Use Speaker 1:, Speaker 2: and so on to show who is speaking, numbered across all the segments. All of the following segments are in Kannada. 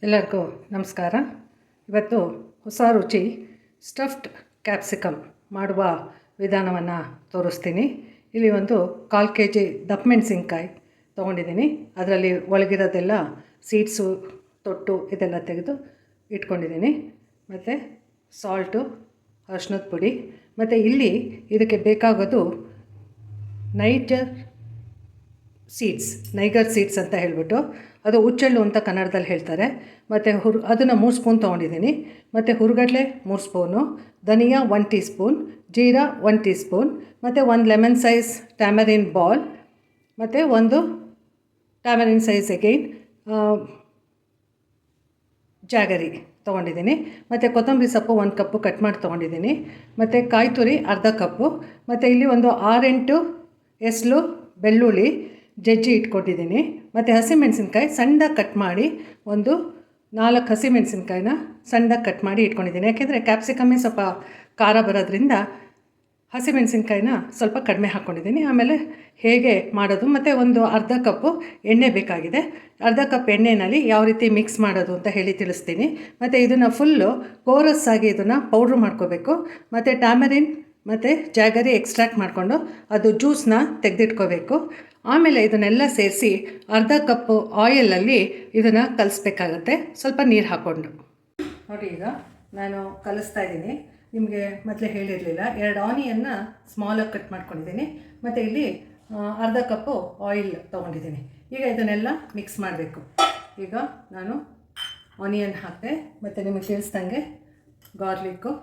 Speaker 1: ಎಲ್ಲರಿಗೂ ನಮಸ್ಕಾರ. ಇವತ್ತು ಹೊಸ ರುಚಿ ಸ್ಟಫ್ಡ್ ಕ್ಯಾಪ್ಸಿಕಮ್ ಮಾಡುವ ವಿಧಾನವನ್ನು ತೋರಿಸ್ತೀನಿ. ಇಲ್ಲಿ ಒಂದು 1/4 kg ದಪ್ಪ ಮೆಣಸಿನ್ಕಾಯಿ ತೊಗೊಂಡಿದ್ದೀನಿ. ಅದರಲ್ಲಿ ಒಳಗಿರೋದೆಲ್ಲ ಸೀಡ್ಸು ತೊಟ್ಟು ಇದೆಲ್ಲ ತೆಗೆದು ಇಟ್ಕೊಂಡಿದ್ದೀನಿ. ಮತ್ತು ಸಾಲ್ಟು, ಅರಿಶಿನದ ಪುಡಿ, ಮತ್ತು ಇಲ್ಲಿ ಇದಕ್ಕೆ ಬೇಕಾಗೋದು ನೈಗರ್ ಸೀಡ್ಸ್ ಅಂತ ಹೇಳಿಬಿಟ್ಟು, ಅದು ಹುಚ್ಚೆಳ್ಳು ಅಂತ ಕನ್ನಡದಲ್ಲಿ ಹೇಳ್ತಾರೆ. ಮತ್ತು ಅದನ್ನು 3 ಸ್ಪೂನ್ ತೊಗೊಂಡಿದ್ದೀನಿ. ಮತ್ತು ಹುರುಗಡ್ಲೆ 3 ಸ್ಪೂನು, ಧನಿಯಾ 1 tea spoon, jeera 1 tea spoon, ಮತ್ತು 1 ಲೆಮನ್ ಸೈಜ್ ಟ್ಯಾಮರಿನ್ ಬಾಲ್, ಮತ್ತು 1 ಟ್ಯಾಮರಿನ್ ಸೈಜ್ ಅಗೈನ್ ಜಾಗರಿ ತೊಗೊಂಡಿದ್ದೀನಿ. ಮತ್ತು ಕೊತ್ತಂಬರಿ ಸೊಪ್ಪು 1 ಕಪ್ಪು ಕಟ್ ಮಾಡಿ ತೊಗೊಂಡಿದ್ದೀನಿ. ಮತ್ತು ಕಾಯಿ ತುರಿ ಅರ್ಧ ಕಪ್ಪು, ಮತ್ತು ಇಲ್ಲಿ ಒಂದು 6-8 ಎಸ್ಲು ಬೆಳ್ಳುಳ್ಳಿ ಜಜ್ಜಿ ಇಟ್ಕೊಂಡಿದ್ದೀನಿ. ಮತ್ತು ಹಸಿಮೆಣಸಿನ್ಕಾಯಿ ಸಣ್ಣದಾಗಿ ಕಟ್ ಮಾಡಿ ಒಂದು 4 ಹಸಿಮೆಣಸಿನ್ಕಾಯಿನ ಸಣ್ಣದಾಗಿ ಕಟ್ ಮಾಡಿ ಇಟ್ಕೊಂಡಿದ್ದೀನಿ. ಯಾಕೆಂದರೆ ಕ್ಯಾಪ್ಸಿಕಮ್ಮೇ ಸ್ವಲ್ಪ ಖಾರ ಬರೋದ್ರಿಂದ ಹಸಿಮೆಣಸಿನ್ಕಾಯಿನ ಸ್ವಲ್ಪ ಕಡಿಮೆ ಹಾಕ್ಕೊಂಡಿದ್ದೀನಿ. ಆಮೇಲೆ ಹೇಗೆ ಮಾಡೋದು, ಮತ್ತು ಒಂದು ಅರ್ಧ ಕಪ್ಪು ಎಣ್ಣೆ ಬೇಕಾಗಿದೆ. ಅರ್ಧ ಕಪ್ ಎಣ್ಣೆಯಲ್ಲಿ ಯಾವ ರೀತಿ ಮಿಕ್ಸ್ ಮಾಡೋದು ಅಂತ ಹೇಳಿ ತಿಳಿಸ್ತೀನಿ. ಮತ್ತು ಇದನ್ನು ಫುಲ್ಲು ಕೋರಸ್ ಆಗಿ ಇದನ್ನು ಪೌಡ್ರ್ ಮಾಡ್ಕೋಬೇಕು. ಮತ್ತು ಟ್ಯಾಮರಿನ್ ಮತ್ತು ಜಾಗರಿ ಎಕ್ಸ್ಟ್ರಾಕ್ಟ್ ಮಾಡಿಕೊಂಡು ಅದು ಜ್ಯೂಸನ್ನ ತೆಗೆದಿಟ್ಕೋಬೇಕು. ಆಮೇಲೆ ಇದನ್ನೆಲ್ಲ ಸೇರಿಸಿ ಅರ್ಧ ಕಪ್ಪು ಆಯಿಲಲ್ಲಿ ಇದನ್ನು ಕಲಿಸ್ಬೇಕಾಗತ್ತೆ, ಸ್ವಲ್ಪ ನೀರು ಹಾಕ್ಕೊಂಡು. ನೋಡಿ, ಈಗ ನಾನು ಕಲಿಸ್ತಾ ಇದ್ದೀನಿ. ನಿಮಗೆ ಮೊದಲೇ ಹೇಳಿರಲಿಲ್ಲ, 2 ಆನಿಯನ್ನ ಸ್ಮಾಲಾಗಿ ಕಟ್ ಮಾಡ್ಕೊಂಡಿದ್ದೀನಿ. ಮತ್ತು ಇಲ್ಲಿ ಅರ್ಧ ಕಪ್ಪು ಆಯಿಲ್ ತೊಗೊಂಡಿದ್ದೀನಿ. ಈಗ ಇದನ್ನೆಲ್ಲ ಮಿಕ್ಸ್ ಮಾಡಬೇಕು. ಈಗ ನಾನು ಆನಿಯನ್ ಹಾಕಿದೆ, ಮತ್ತು ನಿಮಗೆ ತಿಳಿಸ್ದಂಗೆ ಗಾರ್ಲಿಕ್ಕು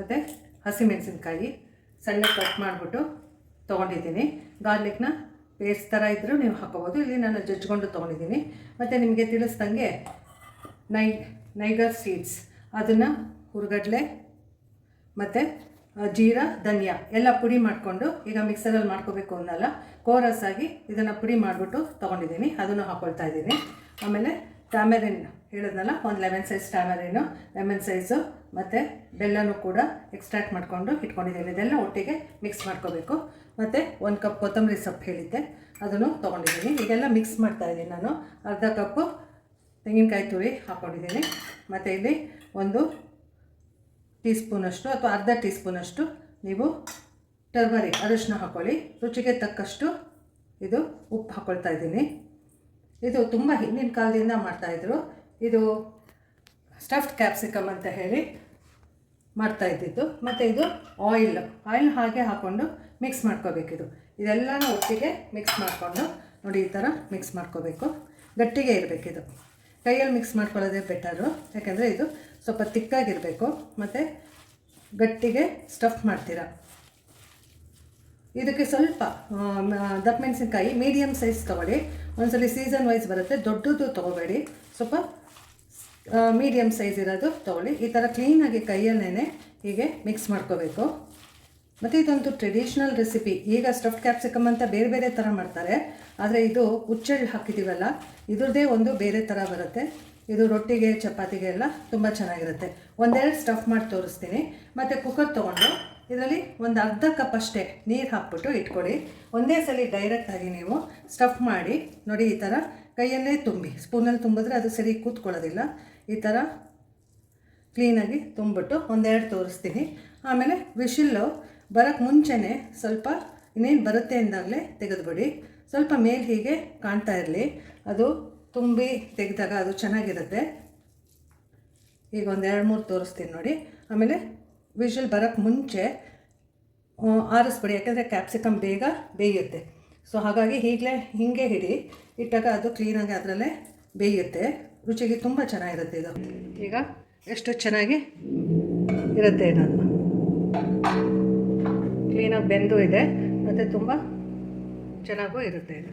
Speaker 1: ಮತ್ತು ಹಸಿಮೆಣಸಿನ್ಕಾಯಿ ಸಣ್ಣ ಕಟ್ ಮಾಡಿಬಿಟ್ಟು ತೊಗೊಂಡಿದ್ದೀನಿ. ಗಾರ್ಲಿಕ್ನ ಪೇಸ್ಟ್ ಥರ ಇದ್ದರೂ ನೀವು ಹಾಕೋಬೋದು. ಇಲ್ಲಿ ನಾನು ಜಜ್ಕೊಂಡು ತೊಗೊಂಡಿದ್ದೀನಿ. ಮತ್ತು ನಿಮಗೆ ತಿಳಿಸ್ದಂಗೆ ನೈಗರ್ ಸೀಡ್ಸ್, ಅದನ್ನು ಹುರುಗಡ್ಲೆ ಮತ್ತು ಜೀರಾ, ಧನಿಯಾ ಎಲ್ಲ ಪುಡಿ ಮಾಡಿಕೊಂಡು ಈಗ ಮಿಕ್ಸರಲ್ಲಿ ಮಾಡ್ಕೋಬೇಕು ಅನ್ನಲ್ಲ, ಕೋರಸ್ ಆಗಿ ಇದನ್ನು ಪುಡಿ ಮಾಡಿಬಿಟ್ಟು ತೊಗೊಂಡಿದ್ದೀನಿ. ಅದನ್ನು ಹಾಕ್ಕೊಳ್ತಾ ಇದ್ದೀನಿ. ಆಮೇಲೆ ಟ್ಯಾಮರಿನ್ ಹೇಳಿದ್ನಲ್ಲ, 1 ಲೆಮನ್ ಸೈಜ್ ಟ್ಯಾಮರಿನು, ಲೆಮನ್ ಸೈಜು, ಮತ್ತು ಬೆಲ್ಲನೂ ಕೂಡ ಎಕ್ಸ್ಟ್ರಾಕ್ಟ್ ಮಾಡಿಕೊಂಡು ಇಟ್ಕೊಂಡಿದ್ದೀನಿ. ಇದೆಲ್ಲ ಒಟ್ಟಿಗೆ ಮಿಕ್ಸ್ ಮಾಡ್ಕೋಬೇಕು. ಮತ್ತು 1 ಕಪ್ ಕೊತ್ತಂಬರಿ ಸೊಪ್ಪು ಹೇಳಿದ್ದೆ, ಅದನ್ನು ತೊಗೊಂಡಿದ್ದೀನಿ. ಈಗೆಲ್ಲ ಮಿಕ್ಸ್ ಮಾಡ್ತಾಯಿದ್ದೀನಿ. ನಾನು ಅರ್ಧ ಕಪ್ಪು ತೆಂಗಿನಕಾಯಿ ತುರಿ ಹಾಕ್ಕೊಂಡಿದ್ದೀನಿ. ಮತ್ತು ಇಲ್ಲಿ 1 ಟೀ ಸ್ಪೂನಷ್ಟು ಅಥವಾ ಅರ್ಧ ಟೀ ಸ್ಪೂನಷ್ಟು ನೀವು ಟರ್ಮರಿಕ್ ಅರಿಶಿನ ಹಾಕ್ಕೊಳ್ಳಿ. ರುಚಿಗೆ ತಕ್ಕಷ್ಟು ಇದು ಉಪ್ಪು ಹಾಕ್ಕೊಳ್ತಾ ಇದ್ದೀನಿ. ಇದು ತುಂಬ ಹಿಂದಿನ ಕಾಲದಿಂದ ಮಾಡ್ತಾಯಿದ್ರು. ಇದು ಸ್ಟಫ್ಡ್ ಕ್ಯಾಪ್ಸಿಕಮ್ ಅಂತ ಹೇಳಿ ಮಾಡ್ತಾಯಿದ್ದಿದ್ದು. ಮತ್ತು ಇದು ಆಯಿಲ್ ಹಾಗೆ ಹಾಕ್ಕೊಂಡು ಮಿಕ್ಸ್ ಮಾಡ್ಕೋಬೇಕಿದು. ಇದೆಲ್ಲನೂ ಒಟ್ಟಿಗೆ ಮಿಕ್ಸ್ ಮಾಡಿಕೊಂಡು ನೋಡಿ, ಈ ಥರ ಮಿಕ್ಸ್ ಮಾಡ್ಕೋಬೇಕು. ಗಟ್ಟಿಗೆ ಇರಬೇಕಿದು. ಕೈಯಲ್ಲಿ ಮಿಕ್ಸ್ ಮಾಡ್ಕೊಳ್ಳೋದೇ ಬೆಟರು, ಯಾಕೆಂದರೆ ಇದು ಸ್ವಲ್ಪ ತಿಕ್ಕಾಗಿರಬೇಕು. ಮತ್ತು ಗಟ್ಟಿಗೆ ಸ್ಟಫ್ ಮಾಡ್ತೀರ. ಇದಕ್ಕೆ ಸ್ವಲ್ಪ ದಪ್ಪ ಮೆಣಸಿನ್ಕಾಯಿ ಮೀಡಿಯಮ್ ಸೈಜ್ ತೊಗೊಳ್ಳಿ. ಒಂದ್ಸಲಿ ಸೀಸನ್ ವೈಸ್ ಬರುತ್ತೆ, ದೊಡ್ಡದು ತೊಗೋಬೇಡಿ, ಸ್ವಲ್ಪ ಮೀಡಿಯಮ್ ಸೈಜ್ ಇರೋದು ತೊಗೊಳ್ಳಿ. ಈ ಥರ ಕ್ಲೀನಾಗಿ ಕೈಯಲ್ಲೇ ಹೀಗೆ ಮಿಕ್ಸ್ ಮಾಡ್ಕೋಬೇಕು. ಮತ್ತು ಇದೊಂದು ಟ್ರೆಡಿಷ್ನಲ್ ರೆಸಿಪಿ. ಈಗ ಸ್ಟಫ್ಡ್ ಕ್ಯಾಪ್ಸಿಕಮ್ ಅಂತ ಬೇರೆ ಬೇರೆ ಥರ ಮಾಡ್ತಾರೆ, ಆದರೆ ಇದು ಹುಚ್ಚೆಳ್ಳು ಹಾಕಿದ್ದೀವಲ್ಲ, ಇದ್ರದ್ದೇ ಒಂದು ಬೇರೆ ಥರ ಬರುತ್ತೆ. ಇದು ರೊಟ್ಟಿಗೆ, ಚಪಾತಿಗೆ ಎಲ್ಲ ತುಂಬ ಚೆನ್ನಾಗಿರುತ್ತೆ. 1-2 ಸ್ಟಫ್ ಮಾಡಿ ತೋರಿಸ್ತೀನಿ. ಮತ್ತು ಕುಕ್ಕರ್ ತೊಗೊಂಡು ಇದರಲ್ಲಿ ಒಂದು ಅರ್ಧ ಕಪ್ ಅಷ್ಟೇ ನೀರು ಹಾಕ್ಬಿಟ್ಟು ಇಟ್ಕೊಳ್ಳಿ. ಒಂದೇ ಸಲ ಡೈರೆಕ್ಟಾಗಿ ನೀವು ಸ್ಟಫ್ ಮಾಡಿ ನೋಡಿ, ಈ ಥರ ಕೈಯಲ್ಲೇ ತುಂಬಿ, ಸ್ಪೂನಲ್ಲಿ ತುಂಬಿದ್ರೆ ಅದು ಸರಿ ಕೂತ್ಕೊಳ್ಳೋದಿಲ್ಲ. ಈ ಥರ ಕ್ಲೀನಾಗಿ ತುಂಬಿಬಿಟ್ಟು 1-2 ತೋರಿಸ್ತೀನಿ. ಆಮೇಲೆ ವಿಶಿಲ್ಲು ಬರೋಕ್ಕೆ ಮುಂಚೆನೇ ಸ್ವಲ್ಪ ಇನ್ನೇನು ಬರುತ್ತೆ ಅಂದಾಗಲೇ ತೆಗೆದುಬಿಡಿ. ಸ್ವಲ್ಪ ಮೇಲೆ ಹೀಗೆ ಕಾಣ್ತಾ ಇರಲಿ, ಅದು ತುಂಬಿ ತೆಗೆದಾಗ ಅದು ಚೆನ್ನಾಗಿರುತ್ತೆ. ಈಗ 1-2-3 ತೋರಿಸ್ತೀನಿ ನೋಡಿ. ಆಮೇಲೆ ವಿಶಿಲ್ ಬರೋಕ್ಕೆ ಮುಂಚೆ ಆರಿಸ್ಬಿಡಿ, ಯಾಕೆಂದರೆ ಕ್ಯಾಪ್ಸಿಕಮ್ ಬೇಗ ಬೇಯುತ್ತೆ. ಸೊ ಹಾಗಾಗಿ ಹೀಗೆ ಹಿಡಿ ಇಟ್ಟಾಗ ಅದು ಕ್ಲೀನಾಗಿ ಅದರಲ್ಲೇ ಬೇಯುತ್ತೆ. ರುಚಿಗೆ ತುಂಬ ಚೆನ್ನಾಗಿರುತ್ತೆ ಇದು. ಈಗ ಎಷ್ಟು ಚೆನ್ನಾಗಿ ಇರುತ್ತೆ, ನಾನು ಕ್ಲೀನಾಗಿ ಬೆಂದು ಇದೆ, ಮತ್ತು ತುಂಬ ಚೆನ್ನಾಗೂ ಇರುತ್ತೆ ಇದು.